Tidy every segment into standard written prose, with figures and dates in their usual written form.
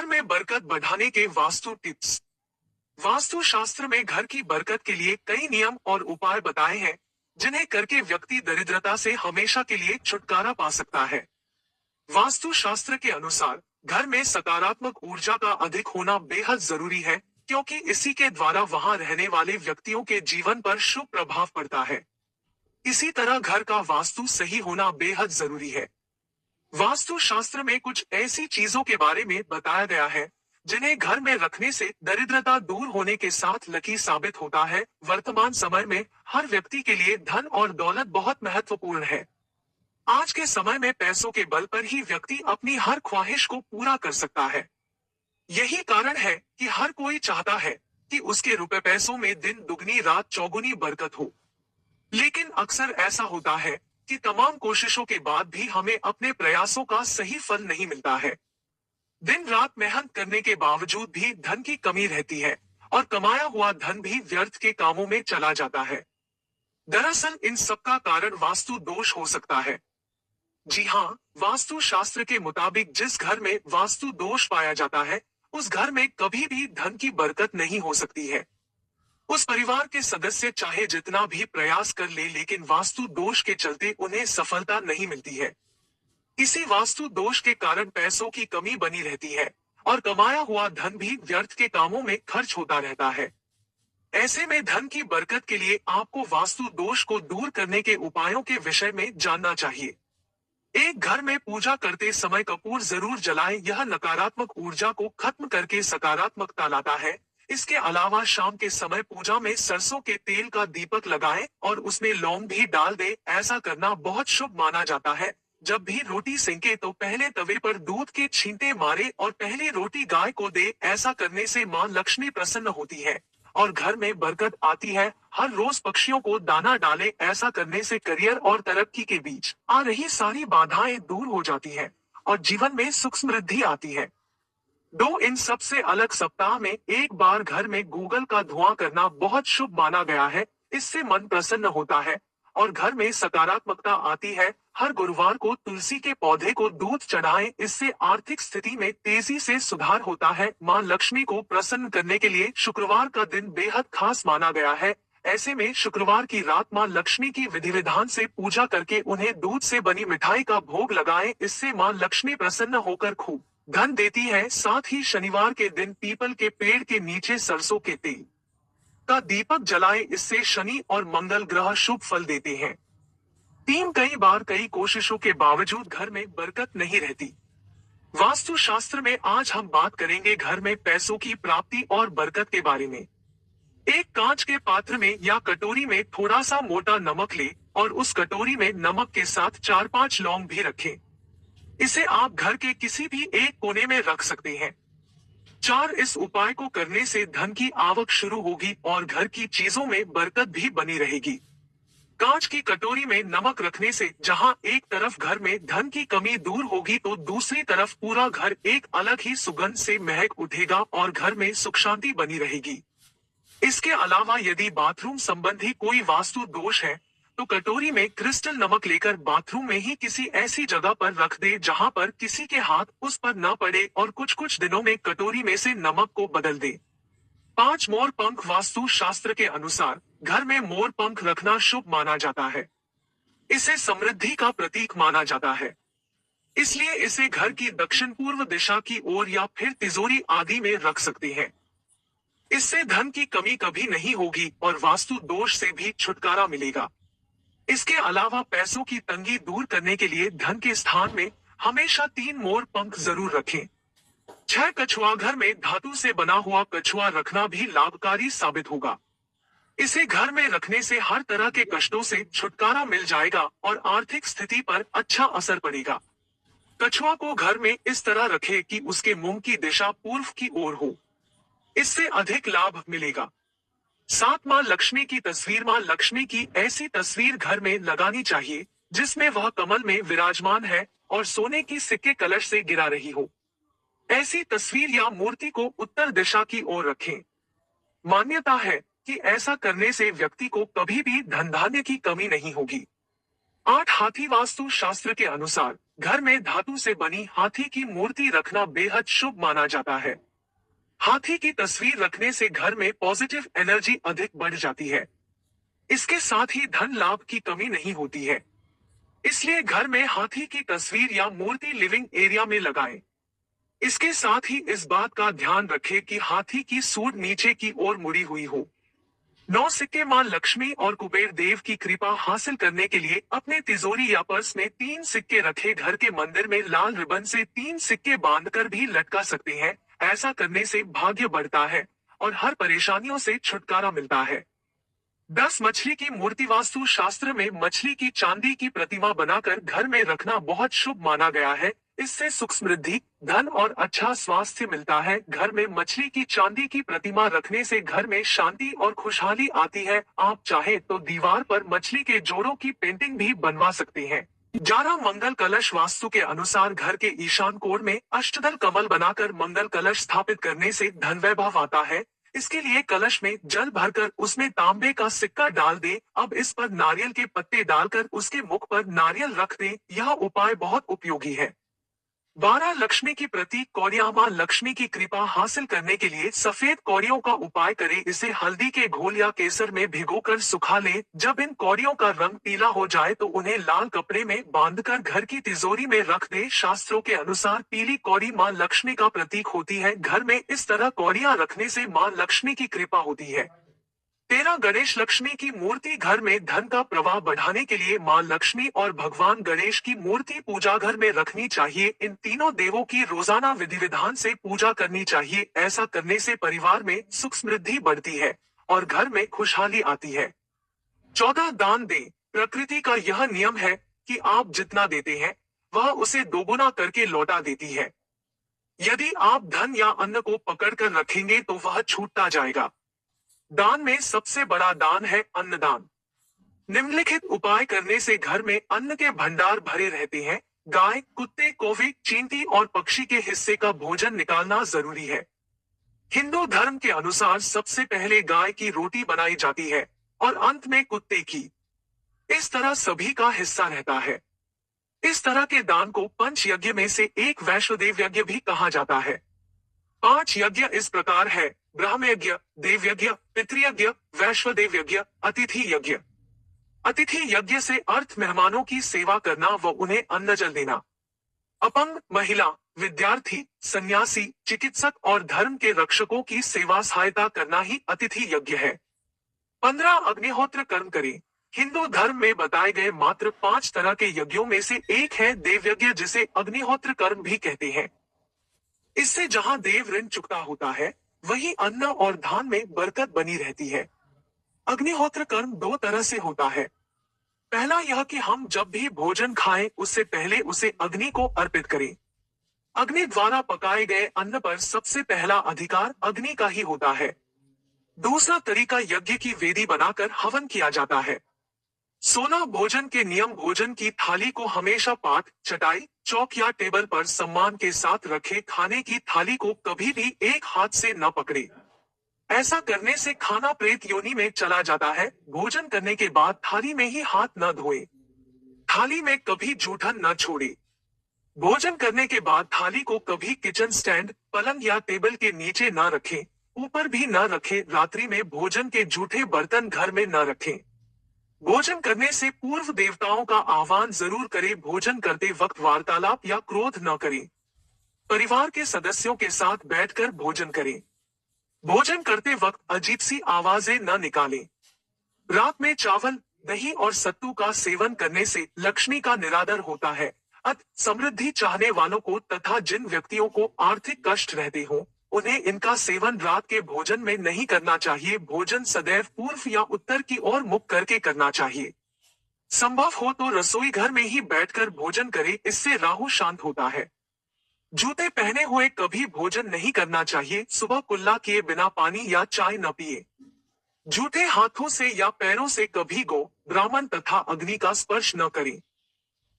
घर में बरकत बढ़ाने के वास्तु टिप्स। वास्तु शास्त्र में घर की बरकत के लिए कई नियम और उपाय बताए हैं, जिन्हें करके व्यक्ति दरिद्रता से हमेशा के लिए छुटकारा पा सकता है। वास्तु शास्त्र के अनुसार घर में सकारात्मक ऊर्जा का अधिक होना बेहद जरूरी है, क्योंकि इसी के द्वारा वहां रहने वाले व्यक्तियों के जीवन पर शुभ प्रभाव पड़ता है। इसी तरह घर का वास्तु सही होना बेहद जरूरी है। वास्तु शास्त्र में कुछ ऐसी चीजों के बारे में बताया गया है, जिन्हें घर में रखने से दरिद्रता दूर होने के साथ लकी साबित होता है। वर्तमान समय में हर व्यक्ति के लिए धन और दौलत बहुत महत्वपूर्ण है। आज के समय में पैसों के बल पर ही व्यक्ति अपनी हर ख्वाहिश को पूरा कर सकता है। यही कारण है कि हर कोई चाहता है कि उसके रुपए पैसों में दिन दुगनी रात चौगुनी बरकत हो। लेकिन अक्सर ऐसा होता है कि तमाम कोशिशों के बाद भी हमें अपने प्रयासों का सही फल नहीं मिलता है। दिन रात मेहनत करने के बावजूद भी धन की कमी रहती है और कमाया हुआ धन भी व्यर्थ के कामों में चला जाता है। दरअसल इन सबका कारण वास्तु दोष हो सकता है। जी हाँ, वास्तु शास्त्र के मुताबिक जिस घर में वास्तु दोष पाया जाता है, उस घर में कभी भी धन की बरकत नहीं हो सकती है। उस परिवार के सदस्य चाहे जितना भी प्रयास कर ले, लेकिन वास्तु दोष के चलते उन्हें सफलता नहीं मिलती है। इसी वास्तु दोष के कारण पैसों की कमी बनी रहती है और कमाया हुआ धन भी व्यर्थ के कामों में खर्च होता रहता है। ऐसे में धन की बरकत के लिए आपको वास्तु दोष को दूर करने के उपायों के विषय में जानना चाहिए। एक घर में पूजा करते समय कपूर जरूर जलाएं, यह नकारात्मक ऊर्जा को खत्म करके सकारात्मकता लाता है। इसके अलावा शाम के समय पूजा में सरसों के तेल का दीपक लगाएं और उसमें लौंग भी डाल दें। ऐसा करना बहुत शुभ माना जाता है। जब भी रोटी सेंके तो पहले तवे पर दूध के छींटे मारे और पहली रोटी गाय को दे। ऐसा करने से मां लक्ष्मी प्रसन्न होती है और घर में बरकत आती है। हर रोज पक्षियों को दाना डालें। ऐसा करने से करियर और तरक्की के बीच आ रही सारी बाधाएं दूर हो जाती है और जीवन में सुख समृद्धि आती है। इन सबसे अलग सप्ताह में एक बार घर में गूगल का धुआं करना बहुत शुभ माना गया है। इससे मन प्रसन्न होता है और घर में सकारात्मकता आती है। हर गुरुवार को तुलसी के पौधे को दूध चढ़ाएं, इससे आर्थिक स्थिति में तेजी से सुधार होता है। मां लक्ष्मी को प्रसन्न करने के लिए शुक्रवार का दिन बेहद खास माना गया है। ऐसे में शुक्रवार की रात मां लक्ष्मी की विधि विधान से पूजा करके उन्हें दूध से बनी मिठाई का भोग लगाएं। इससे मां लक्ष्मी प्रसन्न होकर खूब धन देती है। साथ ही शनिवार के दिन पीपल के पेड़ के नीचे सरसों के तेल का दीपक जलाएं, इससे शनि और मंगल ग्रह शुभ फल देते हैं। कई बार कई कोशिशों के बावजूद घर में बरकत नहीं रहती। वास्तु शास्त्र में आज हम बात करेंगे घर में पैसों की प्राप्ति और बरकत के बारे में। एक कांच के पात्र में या कटोरी में थोड़ा सा मोटा नमक ले और उस कटोरी में नमक के साथ 4-5 लौंग भी रखें। इसे आप घर के किसी भी एक कोने में रख सकते हैं। इस उपाय को करने से धन की आवक शुरू होगी और घर की चीजों में बरकत भी बनी रहेगी। कांच की कटोरी में नमक रखने से जहां एक तरफ घर में धन की कमी दूर होगी, तो दूसरी तरफ पूरा घर एक अलग ही सुगंध से महक उठेगा और घर में सुख शांति बनी रहेगी। इसके अलावा यदि बाथरूम संबंधी कोई वास्तु दोष है, तो कटोरी में क्रिस्टल नमक लेकर बाथरूम में ही किसी ऐसी जगह पर रख दे जहां पर किसी के हाथ उस पर न पड़े और कुछ दिनों में कटोरी में से नमक को बदल दे। 5 मोर पंख वास्तु शास्त्र के अनुसार घर में मोर पंख रखना शुभ माना जाता है। इसे समृद्धि का प्रतीक माना जाता है, इसलिए इसे घर की दक्षिण पूर्व दिशा की ओर या फिर तिजोरी आदि में रख सकते हैं। इससे धन की कमी कभी नहीं होगी और वास्तु दोष से भी छुटकारा मिलेगा। इसके अलावा पैसों की तंगी दूर करने के लिए धन के स्थान में हमेशा 3 मोर पंख जरूर रखें। 6 कछुआ घर में धातु से बना हुआ कछुआ रखना भी लाभकारी साबित होगा। इसे घर में रखने से हर तरह के कष्टों से छुटकारा मिल जाएगा और आर्थिक स्थिति पर अच्छा असर पड़ेगा। कछुआ को घर में इस तरह रखें कि उसके मुंह की दिशा पूर्व की ओर हो। इससे अधिक लाभ मिलेगा। मां लक्ष्मी की तस्वीर, मां लक्ष्मी की ऐसी तस्वीर घर में लगानी चाहिए जिसमें वह कमल में विराजमान है और सोने की सिक्के कलश से गिरा रही हो। ऐसी तस्वीर या मूर्ति को उत्तर दिशा की ओर रखें। मान्यता है कि ऐसा करने से व्यक्ति को कभी भी धन धान्य की कमी नहीं होगी। 8 हाथी वास्तु शास्त्र के अनुसार घर में धातु से बनी हाथी की मूर्ति रखना बेहद शुभ माना जाता है। हाथी की तस्वीर रखने से घर में पॉजिटिव एनर्जी अधिक बढ़ जाती है। इसके साथ ही धन लाभ की कमी नहीं होती है। इसलिए घर में हाथी की तस्वीर या मूर्ति लिविंग एरिया में लगाएं। इसके साथ ही इस बात का ध्यान रखें कि हाथी की सूंड नीचे की ओर मुड़ी हुई हो। 9 सिक्के मां लक्ष्मी और कुबेर देव की कृपा हासिल करने के लिए अपने तिजोरी या पर्स में 3 सिक्के रखे। घर के मंदिर में लाल रिबन से 3 सिक्के बांधकर भी लटका सकते हैं। ऐसा करने से भाग्य बढ़ता है और हर परेशानियों से छुटकारा मिलता है। 10 मछली की मूर्ति वास्तु शास्त्र में मछली की चांदी की प्रतिमा बनाकर घर में रखना बहुत शुभ माना गया है। इससे सुख समृद्धि, धन और अच्छा स्वास्थ्य मिलता है। घर में मछली की चांदी की प्रतिमा रखने से घर में शांति और खुशहाली आती है। आप चाहे तो दीवार पर मछली के जोड़ों की पेंटिंग भी बनवा सकते हैं। 11 मंगल कलश वास्तु के अनुसार घर के ईशान कोण में अष्टदल कमल बनाकर मंगल कलश स्थापित करने से धन वैभव आता है। इसके लिए कलश में जल भरकर उसमें तांबे का सिक्का डाल दे। अब इस पर नारियल के पत्ते डालकर उसके मुख पर नारियल रख दे। यह उपाय बहुत उपयोगी है। 12 लक्ष्मी की प्रतीक कौड़ियां मां लक्ष्मी की कृपा हासिल करने के लिए सफेद कौड़ियों का उपाय करें। इसे हल्दी के घोल या केसर में भिगोकर सुखा लें। जब इन कौड़ियों का रंग पीला हो जाए तो उन्हें लाल कपड़े में बांधकर घर की तिजोरी में रख दे। शास्त्रों के अनुसार पीली कौड़ी मां लक्ष्मी का प्रतीक होती है। घर में इस तरह कौड़ियां रखने से मां लक्ष्मी की कृपा होती है। 13 गणेश लक्ष्मी की मूर्ति घर में धन का प्रवाह बढ़ाने के लिए मां लक्ष्मी और भगवान गणेश की मूर्ति पूजा घर में रखनी चाहिए। इन तीनों देवों की रोजाना विधि विधान से पूजा करनी चाहिए। ऐसा करने से परिवार में सुख समृद्धि बढ़ती है और घर में खुशहाली आती है। 14 दान दें। प्रकृति का यह नियम है कि आप जितना देते हैं वह उसे दोगुना करके लौटा देती है। यदि आप धन या अन्न को पकड़कर रखेंगे तो वह छूटता जाएगा। दान में सबसे बड़ा दान है अन्नदान। निम्नलिखित उपाय करने से घर में अन्न के भंडार भरे रहते हैं। गाय, कुत्ते, कौवे, चींटी और पक्षी के हिस्से का भोजन निकालना जरूरी है। हिंदू धर्म के अनुसार सबसे पहले गाय की रोटी बनाई जाती है और अंत में कुत्ते की। इस तरह सभी का हिस्सा रहता है। इस तरह के दान को पंच यज्ञ में से एक वैश्वदेव यज्ञ भी कहा जाता है। 5 यज्ञ इस प्रकार है: ब्रह्म यज्ञ, देव यज्ञ, पितृयज्ञ, वैश्वदेव यज्ञ, अतिथि यज्ञ। अतिथि यज्ञ से अर्थ मेहमानों की सेवा करना व उन्हें अन्न जल देना। अपंग, महिला, विद्यार्थी, सन्यासी, चिकित्सक और धर्म के रक्षकों की सेवा सहायता करना ही अतिथि यज्ञ है। 15 अग्निहोत्र कर्म करें। हिंदू धर्म में बताए गए मात्र 5 तरह के यज्ञों में से एक है देव यज्ञ, जिसे अग्निहोत्र कर्म भी कहते हैं। इससे जहां देव ऋण चुकता होता है वहीं अन्न और धान में बरकत बनी रहती है। अग्निहोत्र कर्म 2 तरह से होता है। पहला यह कि हम जब भी भोजन खाएं उससे पहले उसे अग्नि को अर्पित करें। अग्नि द्वारा पकाए गए अन्न पर सबसे पहला अधिकार अग्नि का ही होता है। दूसरा तरीका यज्ञ की वेदी बनाकर हवन किया जाता है। 16 भोजन के नियम: भोजन की थाली को हमेशा पाट, चटाई, चौक या टेबल पर सम्मान के साथ रखे। खाने की थाली को कभी भी एक हाथ से न पकड़े। ऐसा करने से खाना प्रेत योनि में चला जाता है। भोजन करने के बाद थाली में ही हाथ न धोए। थाली में कभी जूठन न छोड़े। भोजन करने के बाद थाली को कभी किचन स्टैंड, पलंग या टेबल के नीचे न रखें, ऊपर भी न रखें। रात्रि में भोजन के जूठे बर्तन घर में न रखें। भोजन करने से पूर्व देवताओं का आह्वान जरूर करें। भोजन करते वक्त वार्तालाप या क्रोध न करें। परिवार के सदस्यों के साथ बैठकर भोजन करें। भोजन करते वक्त अजीब सी आवाजें न निकालें। रात में चावल, दही और सत्तू का सेवन करने से लक्ष्मी का निरादर होता है। समृद्धि चाहने वालों को तथा जिन व्यक्तियों को आर्थिक कष्ट रहते हो उन्हें इनका सेवन रात के भोजन में नहीं करना चाहिए। भोजन सदैव पूर्व या उत्तर की ओर मुख करके करना चाहिए। संभव हो तो रसोई घर में ही बैठकर भोजन करें, इससे राहु शांत होता है। जूते पहने हुए कभी भोजन नहीं करना चाहिए। सुबह कुल्ला किए बिना पानी या चाय न पिए। जूठे हाथों से या पैरों से कभी गौ, ब्राह्मण तथा अग्नि का स्पर्श न करें।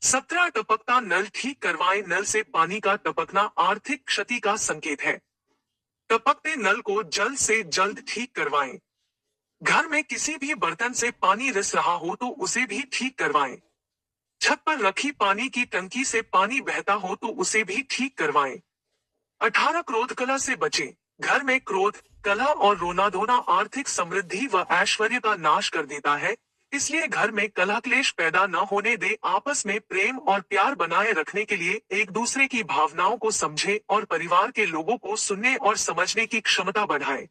17 टपकता नल ठीक करवाएं। नल से पानी का टपकना आर्थिक क्षति का संकेत है। टपकते नल को जल्द से जल्द ठीक करवाएं। घर में किसी भी बर्तन से पानी रिस रहा हो तो उसे भी ठीक करवाएं। छत पर रखी पानी की टंकी से पानी बहता हो तो उसे भी ठीक करवाएं। 18 क्रोध कलह से बचें। घर में क्रोध, कलह और रोना धोना आर्थिक समृद्धि व ऐश्वर्य का नाश कर देता है। इसलिए घर में कलह क्लेश पैदा न होने दे, आपस में प्रेम और प्यार बनाए रखने के लिए एक दूसरे की भावनाओं को समझे और परिवार के लोगों को सुनने और समझने की क्षमता बढ़ाए।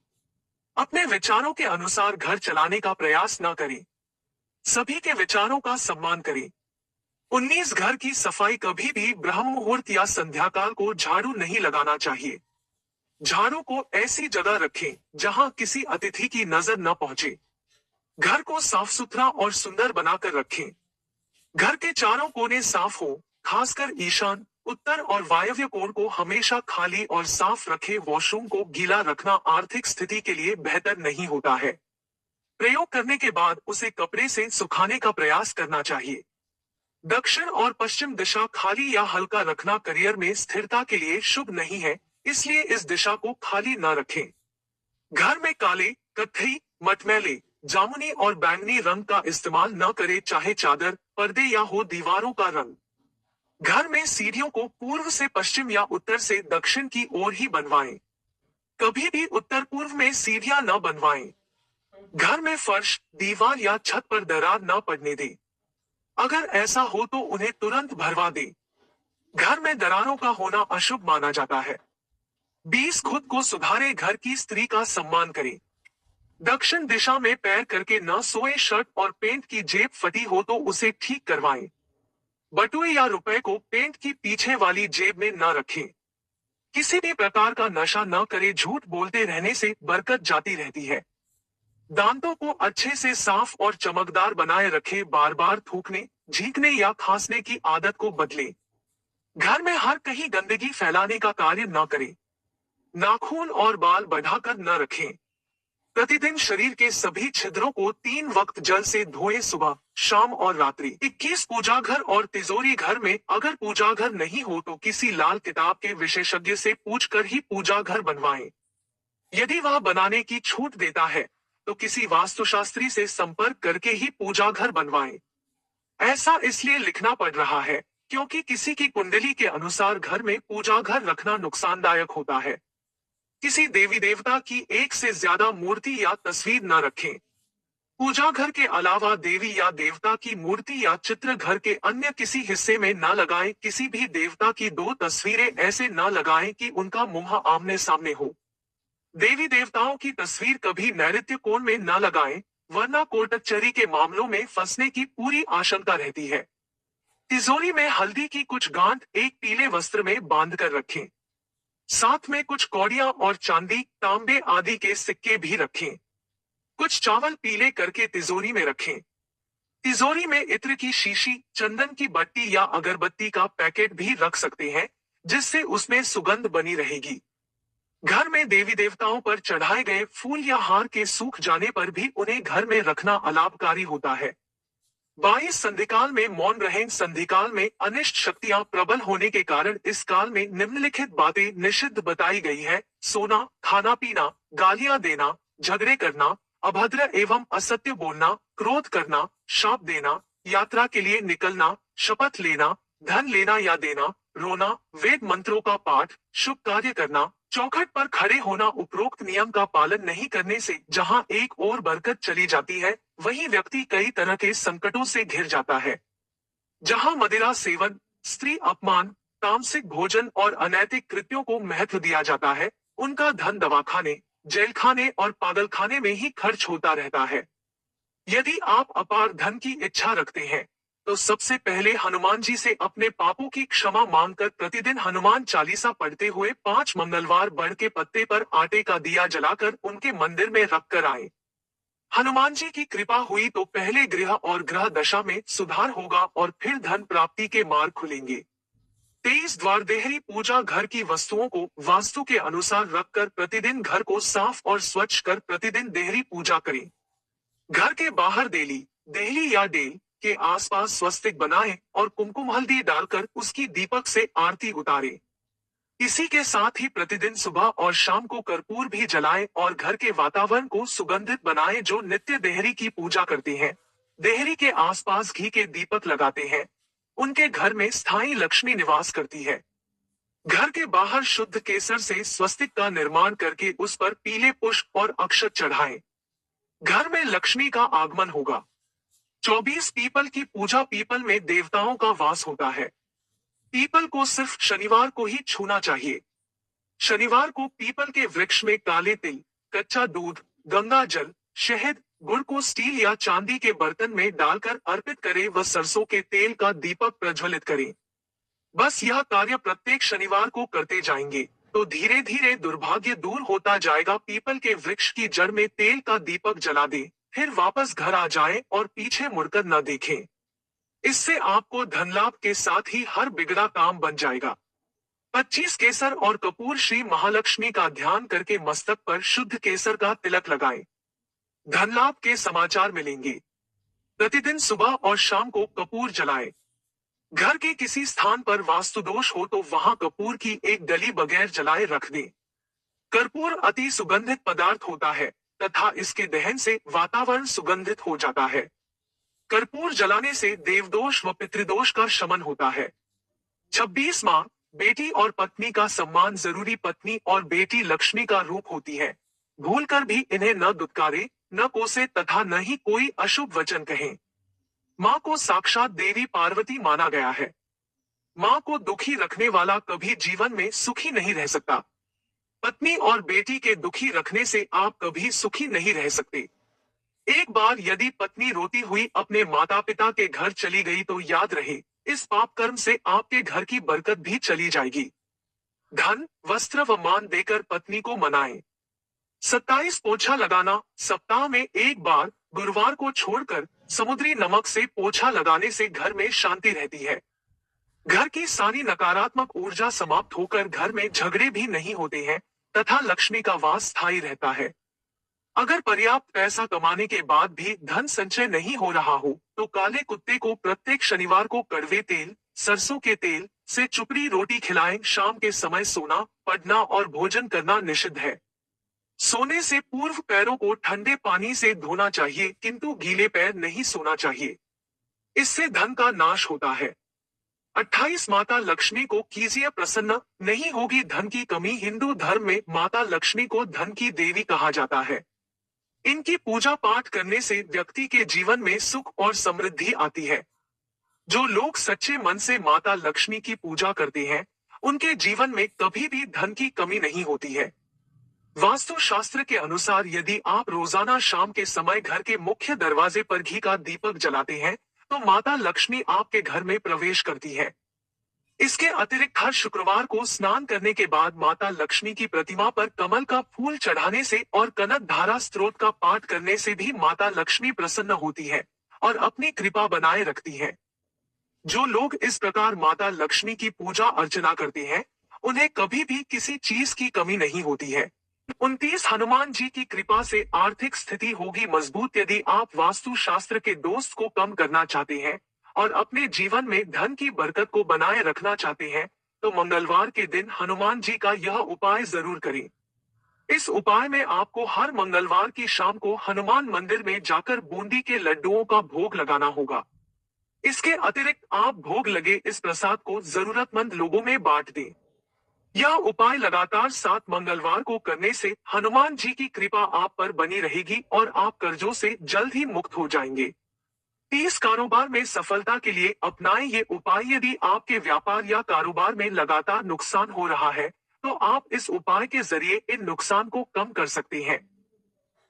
अपने विचारों के अनुसार घर चलाने का प्रयास न करें। सभी के विचारों का सम्मान करें। 19 घर की सफाई कभी भी ब्रह्म मुहूर्त या संध्याकाल को झाड़ू नहीं लगाना चाहिए। झाड़ू को ऐसी जगह रखें जहां किसी अतिथि की नजर न पहुंचे। घर को साफ सुथरा और सुंदर बनाकर रखें। घर के चारों कोने साफ हो, खासकर ईशान, उत्तर और वायव्य कोण को हमेशा खाली और साफ रखें। वॉशरूम को गीला रखना आर्थिक स्थिति के लिए बेहतर नहीं होता है। प्रयोग करने के बाद उसे कपड़े से सुखाने का प्रयास करना चाहिए। दक्षिण और पश्चिम दिशा खाली या हल्का रखना करियर में स्थिरता के लिए शुभ नहीं है, इसलिए इस दिशा को खाली न रखें। घर में काले, कत्थई, मटमैले, जामुनी और बैंगनी रंग का इस्तेमाल न करें, चाहे चादर, पर्दे या हो दीवारों का रंग। घर में सीढ़ियों को पूर्व से पश्चिम या उत्तर से दक्षिण की ओर ही बनवाएं। कभी भी उत्तर पूर्व में सीढ़ियां न बनवाएं। घर में फर्श, दीवार या छत पर दरार न पड़ने दें। अगर ऐसा हो तो उन्हें तुरंत भरवा दें। घर में दरारों का होना अशुभ माना जाता है। 20 खुद को सुधारे। घर की स्त्री का सम्मान करें। दक्षिण दिशा में पैर करके न सोए। शर्ट और पेंट की जेब फटी हो तो उसे ठीक करवाएं। बटुए या रुपए को पेंट की पीछे वाली जेब में न रखें। किसी भी प्रकार का नशा न करें। झूठ बोलते रहने से बरकत जाती रहती है। दांतों को अच्छे से साफ और चमकदार बनाए रखें। बार बार थूकने, झींकने या खांसने की आदत को बदलें। घर में हर कहीं गंदगी फैलाने का कार्य न करें। नाखून और बाल बढ़ाकर न रखें। प्रतिदिन शरीर के सभी छिद्रों को 3 वक्त जल से धोएं, सुबह, शाम और रात्रि। 21 पूजा घर और तिजोरी। घर में अगर पूजा घर नहीं हो तो किसी लाल किताब के विशेषज्ञ से पूछकर ही पूजा घर बनवाएं। यदि वह बनाने की छूट देता है तो किसी वास्तुशास्त्री से संपर्क करके ही पूजा घर बनवाएं। ऐसा इसलिए लिखना पड़ रहा है क्योंकि किसी की कुंडली के अनुसार घर में पूजा घर रखना नुकसानदायक होता है। किसी देवी देवता की एक से ज्यादा मूर्ति या तस्वीर न रखें। पूजा घर के अलावा देवी या देवता की मूर्ति या चित्र घर के अन्य किसी हिस्से में न लगाएं। किसी भी देवता की 2 तस्वीरें ऐसे न लगाएं कि उनका मुंह आमने सामने हो। देवी देवताओं की तस्वीर कभी नैऋत्य कोण में न लगाएं, वरना कोर्ट कचहरी के मामलों में फंसने की पूरी आशंका रहती है। तिजोरी में हल्दी की कुछ गांठ एक पीले वस्त्र में बांध कर रखें। साथ में कुछ कौड़ियां और चांदी, तांबे आदि के सिक्के भी रखें। कुछ चावल पीले करके तिजोरी में रखें। तिजोरी में इत्र की शीशी, चंदन की बत्ती या अगरबत्ती का पैकेट भी रख सकते हैं, जिससे उसमें सुगंध बनी रहेगी। घर में देवी देवताओं पर चढ़ाए गए फूल या हार के सूख जाने पर भी उन्हें घर में रखना अलाभकारी होता है। 22 संधिकाल में मौन रहें। संधिकाल में अनिष्ट शक्तियां प्रबल होने के कारण इस काल में निम्नलिखित बातें निषिद्ध बताई गई है: सोना, खाना पीना, गालियां देना, झगड़े करना, अभद्र एवं असत्य बोलना, क्रोध करना, शाप देना, यात्रा के लिए निकलना, शपथ लेना, धन लेना या देना, रोना, वेद मंत्रों का पाठ, शुभ कार्य करना, चौखट पर खड़े होना। उपरोक्त नियम का पालन नहीं करने से जहां एक ओर बरकत चली जाती है, वहीं व्यक्ति कई तरह के संकटों से घिर जाता है। जहां मदिरा सेवन, स्त्री अपमान, तामसिक भोजन और अनैतिक कृत्यों को महत्व दिया जाता है, उनका धन दवाखाने, जेलखाने और पागलखाने में ही खर्च होता रहता है। यदि आप अपार धन की इच्छा रखते हैं तो सबसे पहले हनुमान जी से अपने पापों की क्षमा मांगकर प्रतिदिन हनुमान चालीसा पढ़ते हुए 5 मंगलवार बड़ के पत्ते पर आटे का दिया जलाकर उनके मंदिर में रख कर आए। हनुमान जी की कृपा हुई तो पहले गृह और ग्रह दशा में सुधार होगा और फिर धन प्राप्ति के मार्ग खुलेंगे। 23 द्वार देहरी पूजा घर की वस्तुओं को वास्तु के अनुसार रखकर प्रतिदिन घर को साफ और स्वच्छ कर प्रतिदिन देहरी पूजा करें। घर के बाहर देली, देहली या डेल के आसपास स्वस्तिक बनाएं और कुमकुम हल्दी डालकर उसकी दीपक से आरती उतारें। इसी के साथ ही प्रतिदिन सुबह और शाम को कर्पूर भी जलाएं और घर के वातावरण को सुगंधित बनाएं। जो नित्य देहरी की पूजा करते हैं, देहरी के आसपास घी के दीपक लगाते हैं, उनके घर में स्थायी लक्ष्मी निवास करती है। घर के बाहर शुद्ध केसर से स्वस्तिक का निर्माण करके उस पर पीले पुष्प और अक्षत चढ़ाएं। घर में लक्ष्मी का आगमन होगा। 24 पीपल की पूजा। पीपल में देवताओं का वास होता है। पीपल को सिर्फ शनिवार को ही छूना चाहिए। शनिवार को पीपल के वृक्ष में काले तिल, कच्चा दूध, गंगा जल, शहद, गुड़ को स्टील या चांदी के बर्तन में डालकर अर्पित करें व सरसों के तेल का दीपक प्रज्वलित करें। बस यह कार्य प्रत्येक शनिवार को करते जाएंगे तो धीरे धीरे दुर्भाग्य दूर होता जाएगा। पीपल के वृक्ष की जड़ में तेल का दीपक जला दें, फिर वापस घर आ जाएं और पीछे मुड़कर न देखें। इससे आपको धन लाभ के साथ ही हर बिगड़ा काम बन जाएगा। 25 केसर और कपूर। श्री महालक्ष्मी का ध्यान करके मस्तक पर शुद्ध केसर का तिलक लगाएं। धन लाभ के समाचार मिलेंगे। प्रतिदिन सुबह और शाम को कपूर जलाएं। घर के किसी स्थान पर वास्तु दोष हो तो वहां कपूर की एक डली बगैर जलाए रख दें। कर्पूर अति सुगंधित पदार्थ होता है तथा इसके दहन से वातावरण सुगंधित हो जाता है। कर्पूर जलाने से देवदोष व पितृदोष का शमन होता है। 26 माँ, बेटी और पत्नी का सम्मान जरूरी। पत्नी और बेटी लक्ष्मी का रूप होती है। भूलकर भी इन्हें न दुत्कारे, न कोसे तथा न ही कोई अशुभ वचन कहें। माँ को साक्षात देवी पार्वती माना गया है। माँ को दुखी रखने वाला कभी जीवन में सुखी नहीं रह सकता। पत्नी और बेटी के दुखी रखने से आप कभी सुखी नहीं रह सकते। एक बार यदि पत्नी रोती हुई अपने माता पिता के घर चली गई तो याद रहे, इस पाप कर्म से आपके घर की बरकत भी चली जाएगी। धन, वस्त्र व मान देकर पत्नी को मनाएं। 27 पोछा लगाना। सप्ताह में एक बार गुरुवार को छोड़कर समुद्री नमक से पोछा लगाने से घर में शांति रहती है। घर की सारी नकारात्मक ऊर्जा समाप्त होकर घर में झगड़े भी नहीं होते हैं तथा लक्ष्मी का वास स्थायी रहता है। अगर पर्याप्त पैसा कमाने के बाद भी धन संचय नहीं हो रहा हो तो काले कुत्ते को प्रत्येक शनिवार को कड़वे तेल, सरसों के तेल से चुपड़ी रोटी खिलाएं। शाम के समय सोना, पढ़ना और भोजन करना निषिद्ध है। सोने से पूर्व पैरों को ठंडे पानी से धोना चाहिए किंतु गीले पैर नहीं सोना चाहिए। इससे धन का नाश होता है। 28 माता लक्ष्मी को कीजिए प्रसन्न, नहीं होगी धन की कमी। हिंदू धर्म में माता लक्ष्मी को धन की देवी कहा जाता है। इनकी पूजा पाठ करने से व्यक्ति के जीवन में सुख और समृद्धि आती है। जो लोग सच्चे मन से माता लक्ष्मी की पूजा करते हैं उनके जीवन में कभी भी धन की कमी नहीं होती है। वास्तु शास्त्र के अनुसार यदि आप रोजाना शाम के समय घर के मुख्य दरवाजे पर घी का दीपक जलाते हैं तो माता लक्ष्मी आपके घर में प्रवेश करती है। इसके अतिरिक्त हर शुक्रवार को स्नान करने के बाद माता लक्ष्मी की प्रतिमा पर कमल का फूल चढ़ाने से और कनक धारा स्तोत्र का पाठ करने से भी माता लक्ष्मी प्रसन्न होती है और अपनी कृपा बनाए रखती है। जो लोग इस प्रकार माता लक्ष्मी की पूजा अर्चना करते हैं उन्हें कभी भी किसी चीज की कमी नहीं होती है। 29 हनुमान जी की कृपा से आर्थिक स्थिति होगी मजबूत। यदि आप वास्तु शास्त्र के दोस्त को कम करना चाहते हैं और अपने जीवन में धन की बरकत को बनाए रखना चाहते हैं तो मंगलवार के दिन हनुमान जी का यह उपाय जरूर करें। इस उपाय में आपको हर मंगलवार की शाम को हनुमान मंदिर में जाकर बूंदी के लड्डुओं का भोग लगाना होगा। इसके अतिरिक्त आप भोग लगे इस प्रसाद को जरूरतमंद लोगों में बांट दें। यह उपाय लगातार 7 मंगलवार को करने से हनुमान जी की कृपा आप पर बनी रहेगी और आप कर्जों से जल्द ही मुक्त हो जाएंगे। 30 कारोबार में सफलता के लिए अपनाएं ये उपाय। यदि आपके व्यापार या कारोबार में लगातार नुकसान हो रहा है तो आप इस उपाय के जरिए इन नुकसान को कम कर सकते हैं।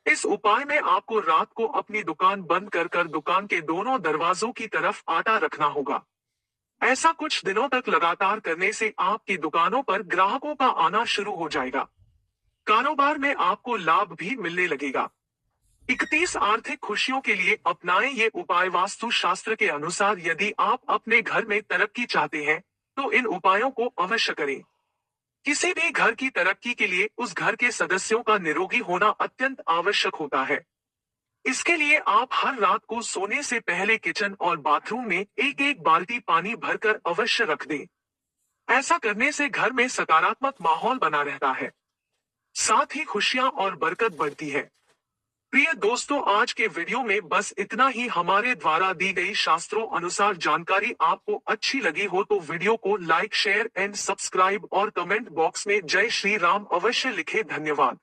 इस उपाय में आपको रात को अपनी दुकान बंद कर दुकान के दोनों दरवाजों की तरफ आटा रखना होगा। ऐसा कुछ दिनों तक लगातार करने से आपकी दुकानों पर ग्राहकों का आना शुरू हो जाएगा। कारोबार में आपको लाभ भी मिलने लगेगा। 31 आर्थिक खुशियों के लिए अपनाएं ये उपाय। वास्तु शास्त्र के अनुसार यदि आप अपने घर में तरक्की चाहते हैं तो इन उपायों को अवश्य करें। किसी भी घर की तरक्की के लिए उस घर के सदस्यों का निरोगी होना अत्यंत आवश्यक होता है। इसके लिए आप हर रात को सोने से पहले किचन और बाथरूम में एक एक बाल्टी पानी भरकर अवश्य रख दें। ऐसा करने से घर में सकारात्मक माहौल बना रहता है, साथ ही खुशियां और बरकत बढ़ती है। प्रिय दोस्तों, आज के वीडियो में बस इतना ही। हमारे द्वारा दी गई शास्त्रों अनुसार जानकारी आपको अच्छी लगी हो तो वीडियो को लाइक, शेयर एंड सब्सक्राइब और कमेंट बॉक्स में जय श्री राम अवश्य लिखें। धन्यवाद।